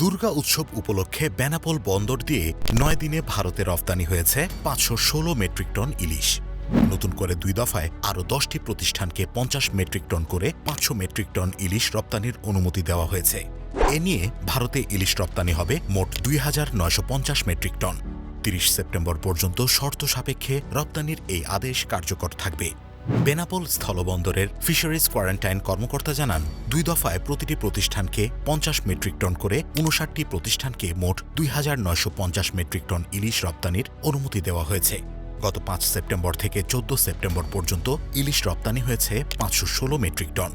দুর্গা উৎসব উপলক্ষে বেনাপোল বন্দর দিয়ে ৯ দিনে ভারতে রপ্তানি হয়েছে ৫১৬ মেট্রিক টন ইলিশ। নতুন করে ২ দফায় আরও ১০টি প্রতিষ্ঠানকে ৫০ মেট্রিক টন করে ৫০০ মেট্রিক টন ইলিশ রপ্তানির অনুমতি দেওয়া হয়েছে। এ নিয়ে ভারতে ইলিশ রপ্তানি হবে মোট ২,৯৫০ মেট্রিক টন। ৩০ সেপ্টেম্বর পর্যন্ত শর্ত সাপেক্ষে রপ্তানির এই আদেশ কার্যকর থাকবে। বেনাপোল স্থলবন্দরের ফিশারিজ কোয়ারেন্টাইন কর্মকর্তা জানান, ২ দফায় প্রতিটি প্রতিষ্ঠানকে ৫০ মেট্রিক টন করে ৫৯টি প্রতিষ্ঠানকে মোট ২,৯৫০ মেট্রিক টন ইলিশ রপ্তানির অনুমতি দেওয়া হয়েছে। গত ৫ সেপ্টেম্বর থেকে ১৪ সেপ্টেম্বর পর্যন্ত ইলিশ রপ্তানি হয়েছে ৫১৬ মেট্রিক টন।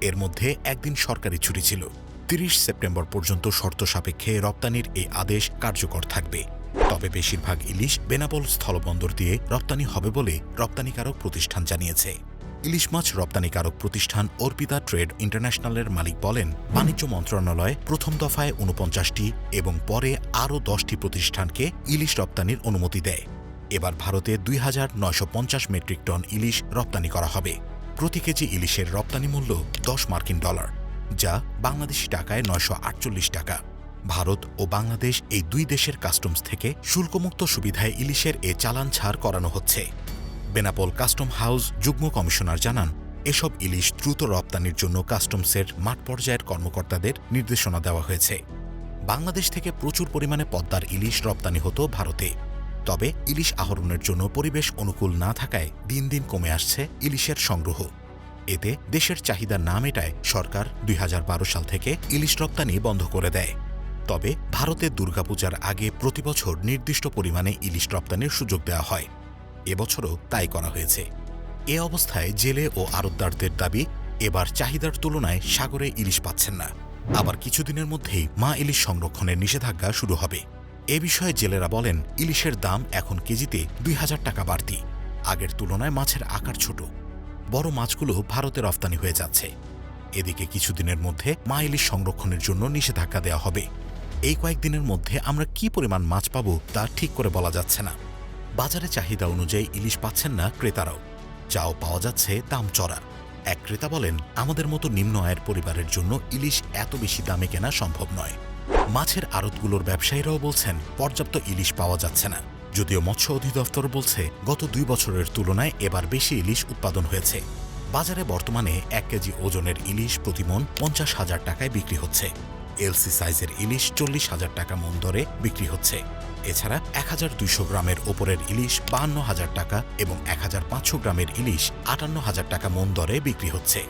এর মধ্যে একদিন সরকারি ছুটি ছিল। ৩০ সেপ্টেম্বর পর্যন্ত শর্ত সাপেক্ষে রপ্তানির এই আদেশ কার্যকর থাকবে। তবে বেশিরভাগ ইলিশ বেনাপোল স্থলবন্দর দিয়ে রপ্তানি হবে বলে রপ্তানিকারক প্রতিষ্ঠান জানিয়েছে। ইলিশ মাছ রপ্তানিকারক প্রতিষ্ঠান অর্পিতা ট্রেড ইন্টারন্যাশনালের মালিক বলেন, বাণিজ্য মন্ত্রণালয় প্রথম দফায় ৪৯টি এবং পরে আরও ১০টি প্রতিষ্ঠানকে ইলিশ রপ্তানির অনুমতি দেয়। এবার ভারতে ২,৯৫০ মেট্রিক টন ইলিশ রপ্তানি করা হবে। প্রতি কেজি ইলিশের রপ্তানি মূল্য $১০, যা বাংলাদেশি টাকায় ৯৪৮ টাকা। ভারত ও বাংলাদেশ এই দুই দেশের কাস্টমস থেকে শুল্কমুক্ত সুবিধায় ইলিশের এ চালান ছাড় করানো হচ্ছে। বেনাপোল কাস্টম হাউস যুগ্ম কমিশনার জানান, এসব ইলিশ দ্রুত রপ্তানির জন্য কাস্টমসের মাঠ পর্যায়ের কর্মকর্তাদের নির্দেশনা দেওয়া হয়েছে। বাংলাদেশ থেকে প্রচুর পরিমাণে পদ্মার ইলিশ রপ্তানি হতো ভারতে। তবে ইলিশ আহরণের জন্য পরিবেশ অনুকূল না থাকায় দিন দিন কমে আসছে ইলিশের সংগ্রহ। এতে দেশের চাহিদা না মেটায় সরকার ২০১২ সাল থেকে ইলিশ রপ্তানি বন্ধ করে দেয়। তবে ভারতে দুর্গাপূজার আগে প্রতিবছর নির্দিষ্ট পরিমাণে ইলিশ রপ্তানির সুযোগ দেওয়া হয়। এবছরও তাই করা হয়েছে। এ অবস্থায় জেলে ও আড়তদারদের দাবি, এবার চাহিদার তুলনায় সাগরে ইলিশ পাচ্ছেন না। আবার কিছুদিনের মধ্যেই মা ইলিশ সংরক্ষণের নিষেধাজ্ঞা শুরু হবে। এ বিষয়ে জেলেরা বলেন, ইলিশের দাম এখন কেজিতে ২,০০০ টাকা বাড়তি। আগের তুলনায় মাছের আকার ছোট। বড় মাছগুলো ভারতে রপ্তানি হয়ে যাচ্ছে। এদিকে কিছুদিনের মধ্যে মা ইলিশ সংরক্ষণের জন্য নিষেধাজ্ঞা দেওয়া হবে। এই কয়েকদিনের মধ্যে আমরা কি পরিমাণ মাছ পাবো তা ঠিক করে বলা যাচ্ছে না। বাজারে চাহিদা অনুযায়ী ইলিশ পাচ্ছেন না ক্রেতারাও। যাও পাওয়া যাচ্ছে দাম চড়া। এক ক্রেতা বলেন, আমাদের মতো নিম্ন আয়ের পরিবারের জন্য ইলিশ এত বেশি দামে কেনা সম্ভব নয়। মাছের আড়তগুলোর ব্যবসায়ীরাও বলছেন, পর্যাপ্ত ইলিশ পাওয়া যাচ্ছে না। যদিও মৎস্য অধিদপ্তর বলছে, গত ২ বছরের তুলনায় এবার বেশি ইলিশ উৎপাদন হয়েছে। বাজারে বর্তমানে ১ কেজি ওজনের ইলিশ প্রতিমণ ৫০,০০০ টাকায় বিক্রি হচ্ছে। এলসি সাইজের ইলিশ ৪০,০০০ টাকা মণ দরে বিক্রি হচ্ছে। এছাড়া ১,২০০ গ্রামের ওপরের ইলিশ ৫২,০০০ টাকা এবং ১,৫০০ গ্রামের ইলিশ ৫৮,০০০ টাকা মণ দরে বিক্রি হচ্ছে।